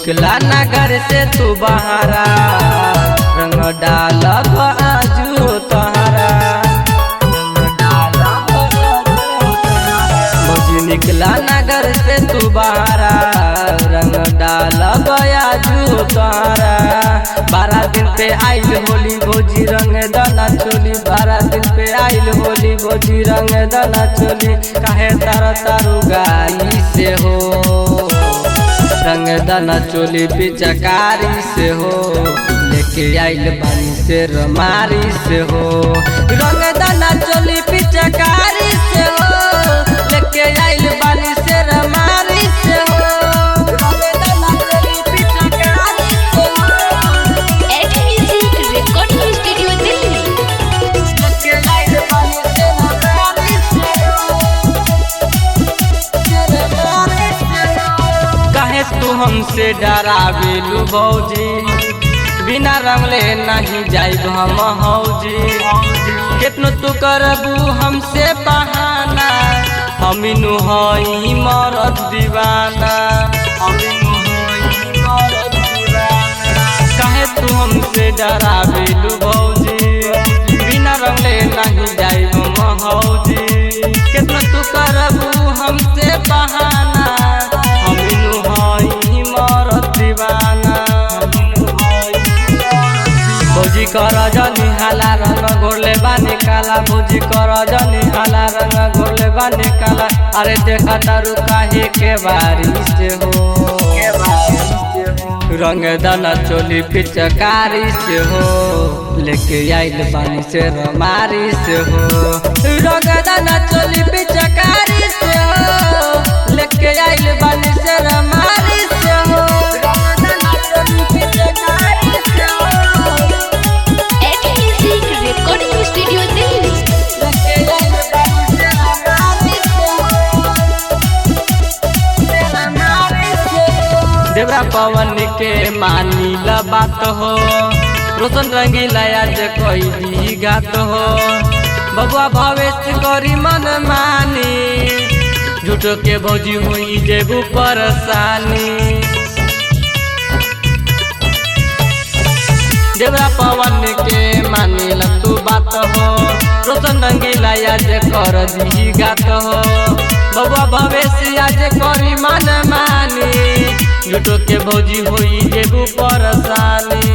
निकला ना घर से तू बहारा, रंग डालब आजू तोहरा। भौजी निकला ना घर से तू बहारा, रंग डालब आजू तोहरा। 12 दिन पे आइल होली भौजी रंग दाना चोली, 12 दिन पे आइल होली भौजी रंग दाना चोली। काहे तारा तारू गाई से हो, रंग दाना चोली पिचकारी से हो, लेके आइल बानी से रमारी से हो। रंग दाना चोली पिचकारी से हो, लेके आइल बानी से रमारी से हो। रंग दाना चोली पिचकारी से हो, at music recording studio Delhi. लेके आइल बानी से रमारी से हो। काहे तू हमसे डरावेलू भौजी, बिना रंगले नहीं जाइब हम हौजी। कितनो तू करबू हमसे बहाना, हमीनु हई मरद दीवाना। काहे तू हमसे डरावेलू भौजी, बिना रंगले नहीं जाइब हम हौजी। कितनो तू करबू हमसे बहाना, हमीनु हई मरद दीवाना। भौजी कर जनी हाला रंग घोरले बानी काला, भौजी कर जनी हाला रंग घोरले बानी काला। अरे देखा तारू काहे के बारिश हो, रंग दाना चोली पिचकारी से हो, लेके आइल बानी से रमारी से हो। रंग दाना चोली पिचकारी से हो, लेके आइल बानी से रमारी से हो। रंग दाना चोली पिचकारी से हो, at music recording studio Delhi. लेके आइल बानी से रमारी से हो। देवरा पवन के मानी ला बात हो, रोशन रंगीला आज कोई दी गात हो। बबुआ भवेश करी मन मानी, झूठो के भौजी हुई जेबू परेशानी। देवरा पवन के मानी ला तू बात हो, रोशन रंगीला आज कर दी गात हो। बबुआ भवेश आज करी मन मानी, झूठो के भौजी हुई जेबू परेशानी।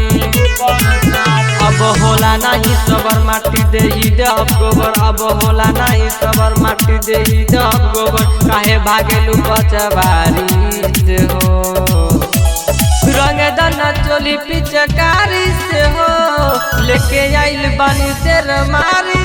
अब होला नहीं सबर माटी देही देव गोबर, अब होला नहीं सबर माटी देही देव गोबर। काहे भागेलू पचवारी से हो, रंग दाना चोली पिचकारी से हो, लेके आइल बानी से रमारी